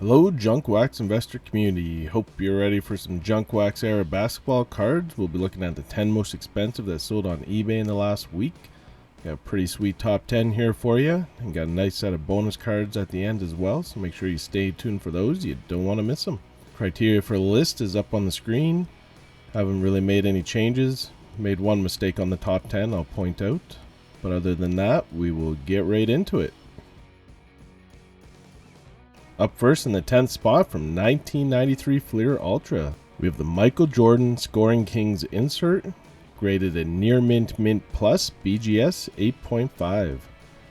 Hello, Junk Wax investor community. Hope you're ready for some Junk Wax era basketball cards. We'll be looking at the 10 most expensive that sold on eBay in the last week. Got a pretty sweet top 10 here for you, and got a nice set of bonus cards at the end as well, so make sure you stay tuned for those. You don't want to miss them. Criteria for the list is up on the screen. Haven't really made any changes. Made one mistake on the top 10 I'll point out, but other than that, we will get right into it. Up first in the 10th spot from 1993 Flier Ultra, we have the Michael Jordan Scoring Kings insert, graded a Near Mint Plus BGS 8.5.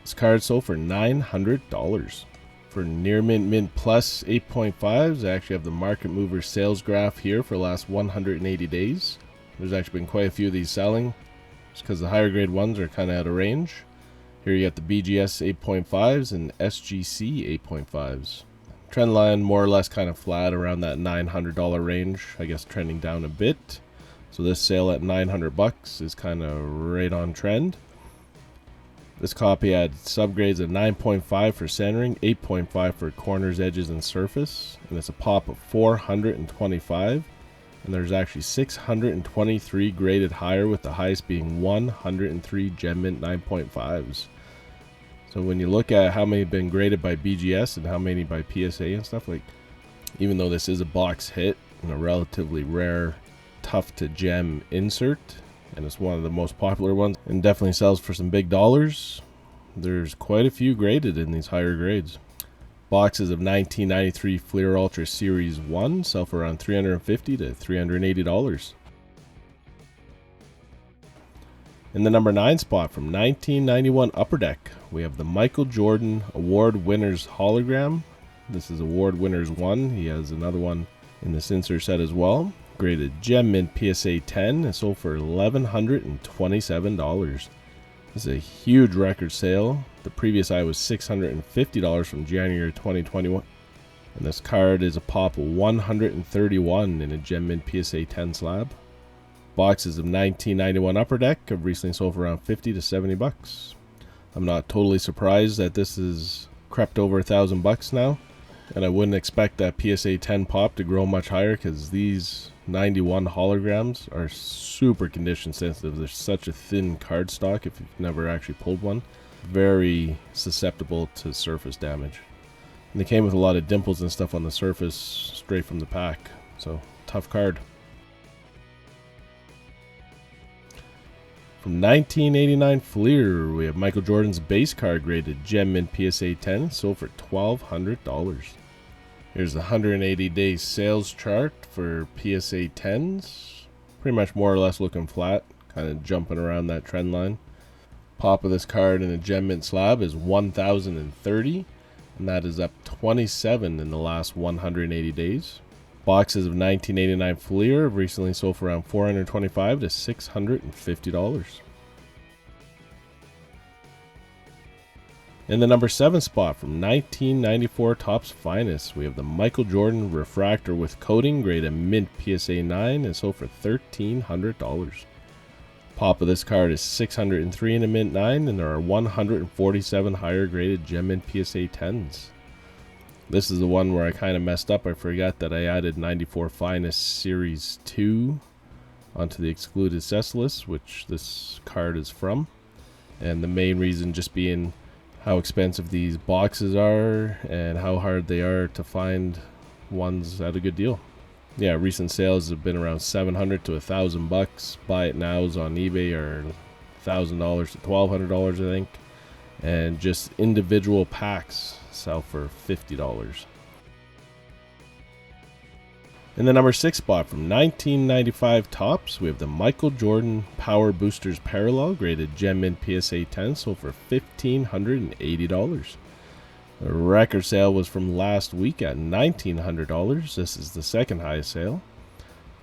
This card sold for $900. For Near Mint Plus 8.5s, I actually have the Market Mover sales graph here for the last 180 days. There's actually been quite a few of these selling, just because the higher grade ones are kind of out of range. Here you got the BGS 8.5s and SGC 8.5s. Trend line more or less kind of flat around that $900 range, I guess trending down a bit. So this sale at $900 is kind of right on trend. This copy had subgrades of 9.5 for centering, 8.5 for corners, edges, and surface, and it's a pop of 425. And there's actually 623 graded higher, with the highest being 103 Gem Mint 9.5s. So when you look at how many have been graded by BGS and how many by PSA and stuff, like, even though this is a box hit and a relatively rare, tough to gem insert, and it's one of the most popular ones and definitely sells for some big dollars, there's quite a few graded in these higher grades. Boxes of 1993 Flier Ultra Series 1 sell for around $350 to $380. In the number 9 spot from 1991 Upper Deck, we have the Michael Jordan Award Winners Hologram. This is Award Winners 1. He has another one in this insert set as well. Graded Gem Mint PSA 10 and sold for $1,127. This is a huge record sale. The previous high was $650 from January 2021. And this card is a pop of 131 in a Gem Mint PSA 10 slab. Boxes of 1991 Upper Deck have recently sold for around $50 to $70. I'm not totally surprised that this is crept over $1,000 now, and I wouldn't expect that PSA 10 pop to grow much higher, because these 91 holograms are super condition sensitive. They're such a thin card stock if you've never actually pulled one. Very susceptible to surface damage. And they came with a lot of dimples and stuff on the surface straight from the pack, so tough card. From 1989 Flier, we have Michael Jordan's base card graded Gem Mint PSA 10, sold for $1,200. Here's the 180-day sales chart for PSA 10s. Pretty much more or less looking flat, kind of jumping around that trend line. Pop of this card in a Gem Mint slab is 1,030, and that is up 27 in the last 180 days. Boxes of 1989 Flier have recently sold for around $425 to $650. In the number 7 spot from 1994 Topps Finest, we have the Michael Jordan Refractor with Coating, graded Mint PSA 9 and sold for $1,300. Pop of this card is 603 in a Mint 9, and there are 147 higher graded Gem Mint PSA 10s. This is the one where I kind of messed up. I forgot that I added 94 Finest Series 2 onto the excluded sets list, which this card is from. And the main reason just being how expensive these boxes are and how hard they are to find ones at a good deal. Yeah, recent sales have been around $700 to $1,000. Buy it nows on eBay are $1,000 to $1,200, I think. And just individual packs sell for $50. In the number 6 spot from 1995 Topps, we have the Michael Jordan Power Boosters Parallel, graded Gem Mint PSA 10, sold for $1,580. The record sale was from last week at $1,900. This is the second highest sale.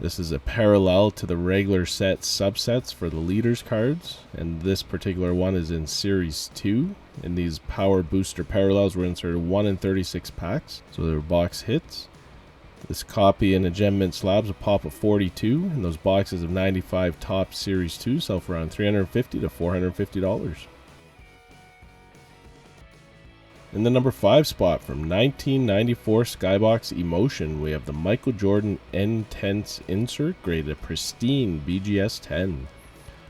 This is a parallel to the regular set subsets for the leaders cards, and this particular one is in Series 2. And these Power Booster Parallels were inserted 1 in 36 packs, so they were box hits. This copy in a Gem Mint slab is a pop of 42, and those boxes of 95 Topps Series 2 sell for around $350 to $450. In the number 5 spot from 1994 Skybox Emotion, we have the Michael Jordan N-Tense insert graded a pristine BGS 10.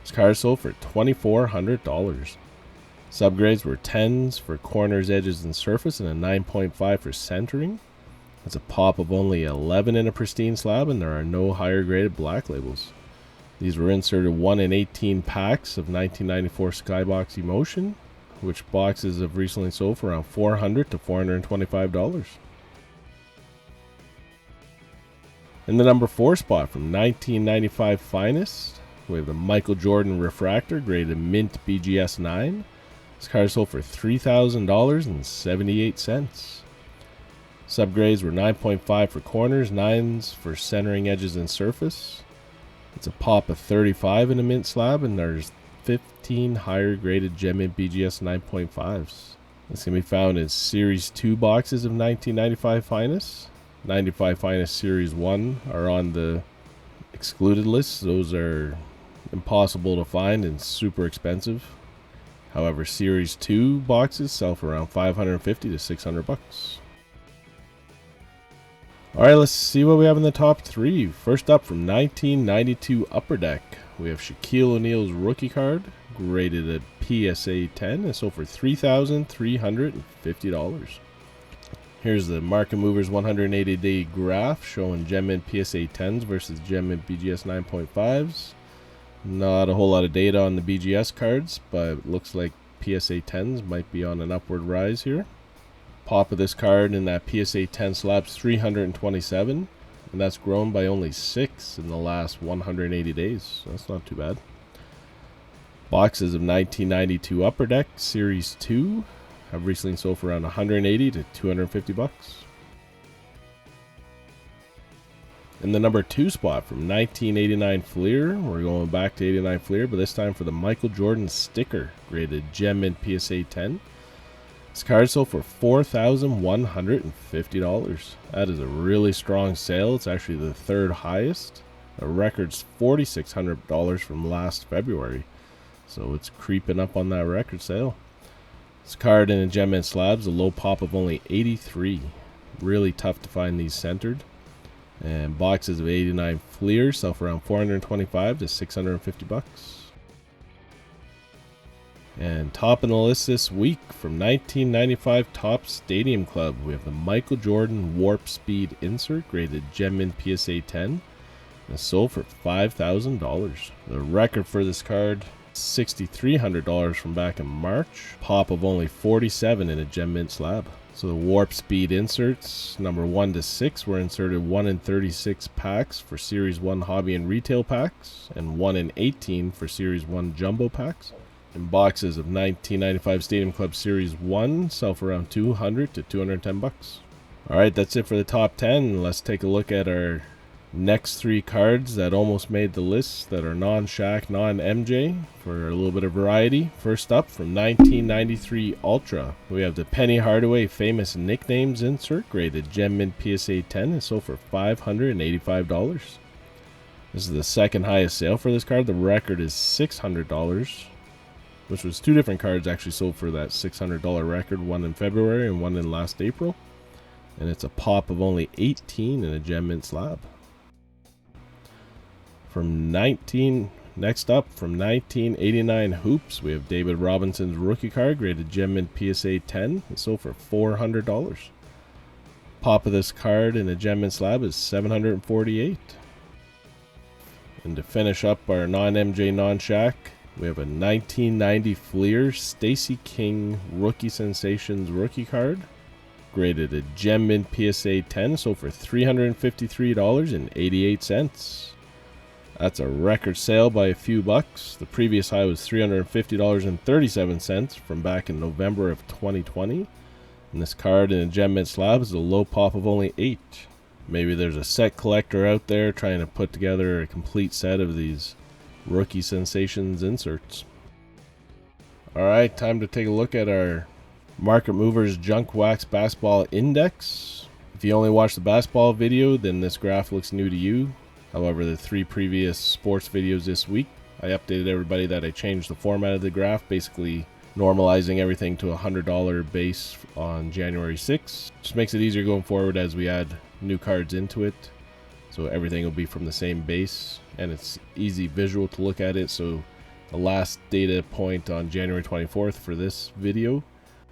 This card sold for $2,400. Subgrades were 10s for corners, edges, and surface, and a 9.5 for centering. That's a pop of only 11 in a pristine slab, and there are no higher graded black labels. These were inserted 1 in 18 packs of 1994 Skybox Emotion, which boxes have recently sold for around $400 to $425. In the number 4 spot from 1995 Finest, we have the Michael Jordan Refractor graded mint BGS 9. This card sold for $3,000.78. Subgrades were 9.5 for corners, 9s for centering, edges, and surface. It's a pop of 35 in a mint slab, and there's 15 higher graded Gem Mint BGS 9.5s. This can be found in Series 2 boxes of 1995 Finest. 95 Finest Series 1 are on the excluded list. Those are impossible to find and super expensive. However, Series 2 boxes sell for around $550 to $600. Alright, let's see what we have in the top 3. First up from 1992 Upper Deck, we have Shaquille O'Neal's rookie card, graded at PSA 10 and sold for $3,350. Here's the Market Movers 180-day graph showing Gem Mint PSA 10s versus Gem Mint BGS 9.5s. Not a whole lot of data on the BGS cards, but it looks like PSA 10s might be on an upward rise here. Pop of this card in that PSA 10 slab's 327, and that's grown by only 6 in the last 180 days. So that's not too bad. Boxes of 1992 Upper Deck Series 2 have recently sold for around $180 to $250. In the number 2 spot from 1989 Flier, we're going back to 89 Flier, but this time for the Michael Jordan sticker, graded Gem Mint PSA 10. This card sold for $4,150. That is a really strong sale. It's actually the 3rd highest. The record's $4,600 from last February, so it's creeping up on that record sale. This card in a Gem Mint slabs, a low pop of only 83. Really tough to find these centered. And boxes of 89 Flier sell for around $425 to $650. And top in the list this week from 1995 Topps Stadium Club, we have the Michael Jordan Warp Speed insert graded Gem Mint PSA 10. And sold for $5,000. The record for this card, $6,300 from back in March. Pop of only 47 in a Gem Mint slab. So the Warp Speed inserts, number 1 to 6, were inserted 1 in 36 packs for Series 1 Hobby and Retail packs, and 1 in 18 for Series 1 Jumbo packs. And boxes of 1995 Stadium Club Series 1 sell for around $200 to $210. Alright, that's it for the top 10. Let's take a look at our next 3 cards that almost made the list that are non-Shaq, non-MJ for a little bit of variety. First up, from 1993 Ultra, we have the Penny Hardaway Famous Nicknames insert graded Gem Mint PSA 10 and sold for $585. This is the 2nd highest sale for this card. The record is $600, which was 2 different cards actually sold for that $600 record, one in February and one in last April. And it's a pop of only 18 in a Gem Mint slab. Next up, from 1989 Hoops, we have David Robinson's rookie card graded Gem Mint PSA 10 and sold for $400. Pop of this card in a Gem Mint slab is $748. And to finish up our non-MJ, non-Shaq, we have a 1990 Flier Stacy King Rookie Sensations rookie card graded a Gem Mint PSA 10, sold for $353.88. That's a record sale by a few bucks. The previous high was $350.37 from back in November of 2020. And this card in a Gem Mint slab is a low pop of only 8. Maybe there's a set collector out there trying to put together a complete set of these Rookie Sensations inserts. Alright, time to take a look at our Market Movers Junk Wax Basketball Index. If you only watched the basketball video, then this graph looks new to you. However, the 3 previous sports videos this week, I updated everybody that I changed the format of the graph. Basically, normalizing everything to a $100 base on January 6th. Just makes it easier going forward as we add new cards into it. So everything will be from the same base, and it's easy visual to look at it. So the last data point on January 24th for this video,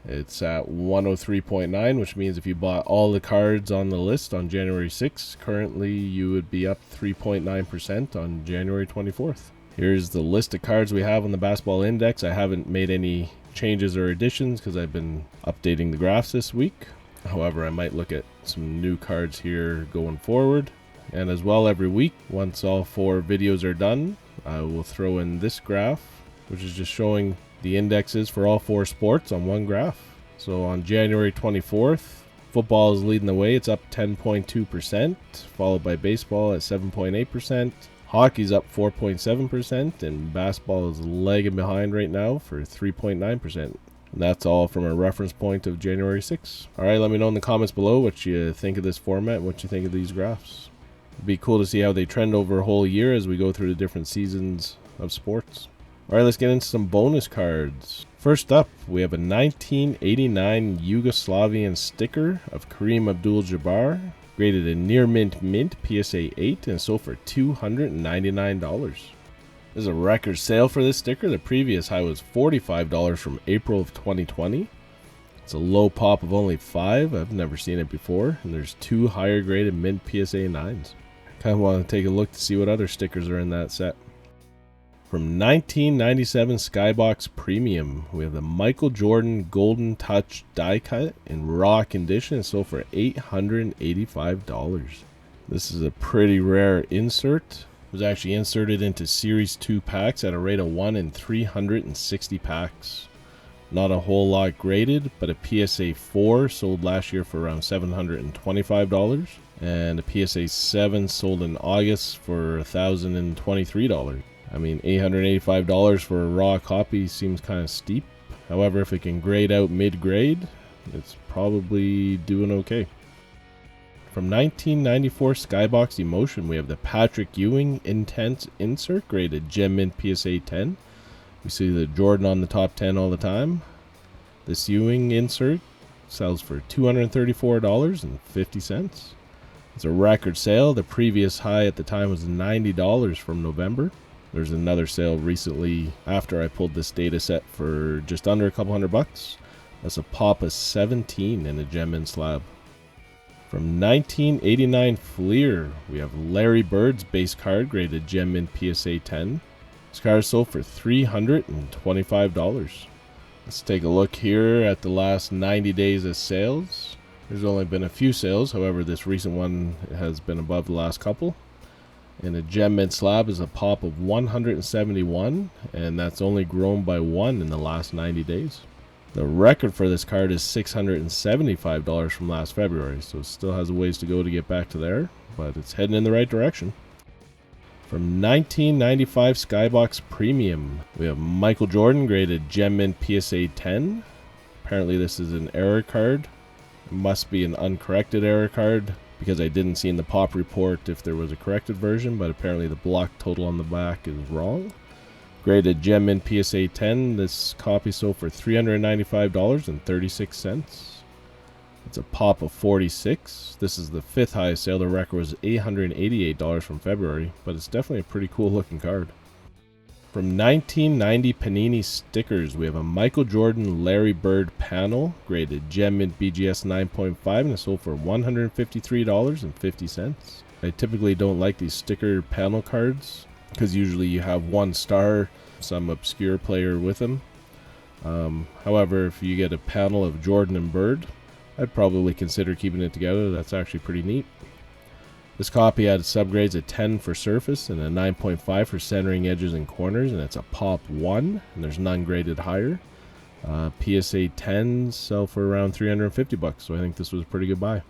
it's at 103.9, which means if you bought all the cards on the list on January 6th, currently you would be up 3.9% on January 24th. Here's the list of cards we have on the basketball index. I haven't made any changes or additions because I've been updating the graphs this week. However, I might look at some new cards here going forward. And as well, every week, once all 4 videos are done, I will throw in this graph, which is just showing the indexes for all 4 sports on one graph. So on January 24th, football is leading the way. It's up 10.2%, followed by baseball at 7.8%. Hockey's up 4.7%, and basketball is lagging behind right now for 3.9%. And that's all from a reference point of January 6th. All right, let me know in the comments below what you think of this format and what you think of these graphs. It'd be cool to see how they trend over a whole year as we go through the different seasons of sports. All right, let's get into some bonus cards. First up, we have a 1989 Yugoslavian sticker of Kareem Abdul-Jabbar, graded a near mint PSA 8 and sold for $299. This is a record sale for this sticker. The previous high was $45 from April of 2020. It's a low pop of only 5. I've never seen it before, and there's 2 higher graded mint PSA 9s. Kind of want to take a look to see what other stickers are in that set. From 1997 Skybox Premium, we have the Michael Jordan Golden Touch die cut in raw condition and sold for $885. This is a pretty rare insert. It was actually inserted into Series 2 packs at a rate of 1 in 360 packs. Not a whole lot graded, but a PSA 4 sold last year for around $725. And a PSA 7 sold in August for $1,023. I mean, $885 for a raw copy seems kind of steep. However, if it can grade out mid-grade, it's probably doing okay. From 1994 Skybox Emotion, we have the Patrick Ewing Intense Insert graded Gem Mint PSA 10. We see the Jordan on the top 10 all the time. This Ewing insert sells for $234.50. It's a record sale. The previous high at the time was $90 from November. There's another sale recently after I pulled this data set for just under a couple $100. That's a pop of 17 in a gem in slab. From 1989 Flier, we have Larry Bird's base card graded gem in PSA 10. This card sold for $325. Let's take a look here at the last 90 days of sales. There's only been a few sales, however this recent one has been above the last couple. And a gem mint slab is a pop of 171, and that's only grown by 1 in the last 90 days. The record for this card is $675 from last February, so it still has a ways to go to get back to there, but it's heading in the right direction. From 1995 Skybox Premium, we have Michael Jordan graded Gem Mint PSA 10. Apparently this is an error card. It must be an uncorrected error card because I didn't see in the pop report if there was a corrected version, but apparently the block total on the back is wrong. Graded Gem Mint PSA 10. This copy sold for $395.36. It's a pop of 46. This is the 5th highest sale. The record was $888 from February, but it's definitely a pretty cool looking card. From 1990 Panini stickers, we have a Michael Jordan Larry Bird panel graded Gem Mint BGS 9.5 and it sold for $153.50. I typically don't like these sticker panel cards because usually you have one star, some obscure player with them. However, if you get a panel of Jordan and Bird, I'd probably consider keeping it together. That's actually pretty neat. This copy had subgrades a 10 for surface and a 9.5 for centering edges and corners, and it's a pop 1, and there's none graded higher. PSA 10s sell for around $350, so I think this was a pretty good buy.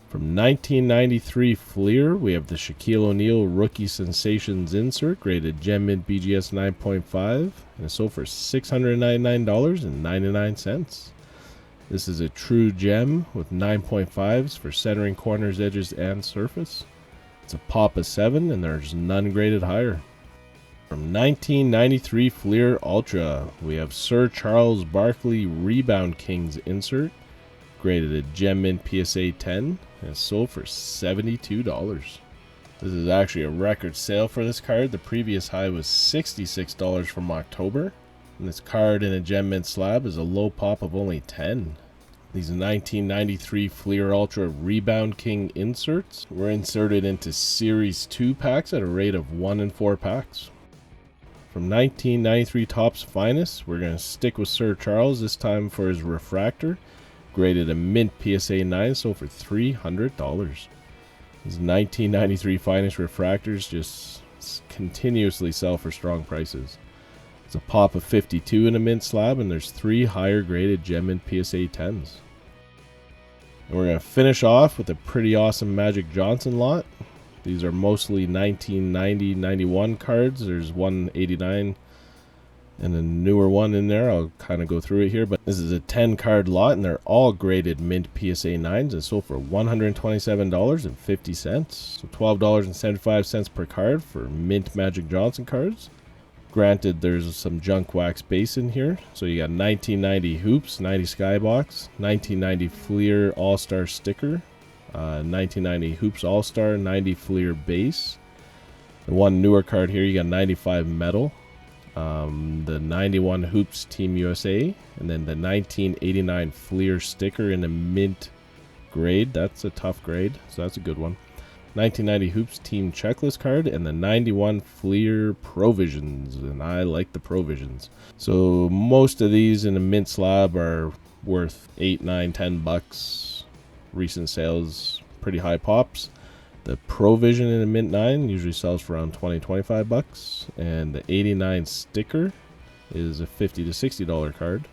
From 1993 Flier, we have the Shaquille O'Neal Rookie Sensations insert graded Gem Mint BGS 9.5, and it sold for $699.99. This is a true gem with 9.5s for centering corners, edges, and surface. It's a pop of 7, and there's none graded higher. From 1993 Flier Ultra, we have Sir Charles Barkley Rebound Kings insert, graded a Gem Mint PSA 10, and sold for $72. This is actually a record sale for this card. The previous high was $66 from October, and this card in a Gem Mint slab is a low pop of only 10. These 1993 Flier Ultra Rebound King inserts were inserted into Series 2 packs at a rate of 1 in 4 packs. From 1993 Topps Finest, we're going to stick with Sir Charles, this time for his refractor. Graded a Mint PSA 9, sold for $300. These 1993 Finest refractors just continuously sell for strong prices. It's a pop of 52 in a Mint slab, and there's 3 higher graded Gem Mint PSA 10s. And we're going to finish off with a pretty awesome Magic Johnson lot. These are mostly 1990-91 cards. There's 189 and a newer one in there. I'll kind of go through it here, but this is a 10 card lot, and they're all graded Mint PSA 9s and sold for $127.50. So $12.75 per card for Mint Magic Johnson cards. Granted, there's some junk wax base in here. So you got 1990 Hoops, 90 Skybox, 1990 Flier All-Star sticker, 1990 Hoops All-Star, 90 Flier base. The one newer card here, you got 95 Metal, the 91 Hoops Team USA, and then the 1989 Flier sticker in a Mint grade. That's a tough grade, so that's a good one. 1990 Hoops Team Checklist card, and the 91 Flier Provisions, and I like the Provisions. So most of these in a Mint slab are worth $8, $9, $10. Recent sales, pretty high pops. The Provision in a Mint 9 usually sells for around $20, $25, and the 89 sticker is a $50 to $60 card.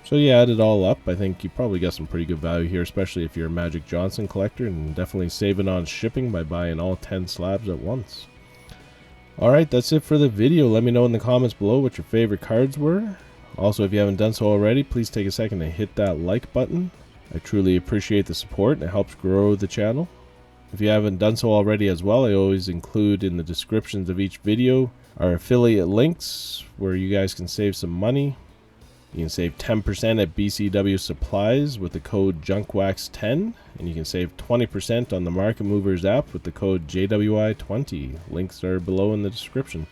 So you add it all up, I think you probably got some pretty good value here, especially if you're a Magic Johnson collector, and definitely saving on shipping by buying all 10 slabs at once. Alright, that's it for the video. Let me know in the comments below what your favorite cards were. Also, if you haven't done so already, please take a second to hit that like button. I truly appreciate the support, and it helps grow the channel. If you haven't done so already as well, I always include in the descriptions of each video our affiliate links where you guys can save some money. You can save 10% at BCW Supplies with the code JUNKWAX10, and you can save 20% on the Market Movers app with the code JWI20. Links are below in the description.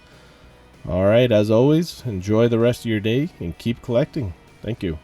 Alright, as always, enjoy the rest of your day and keep collecting. Thank you.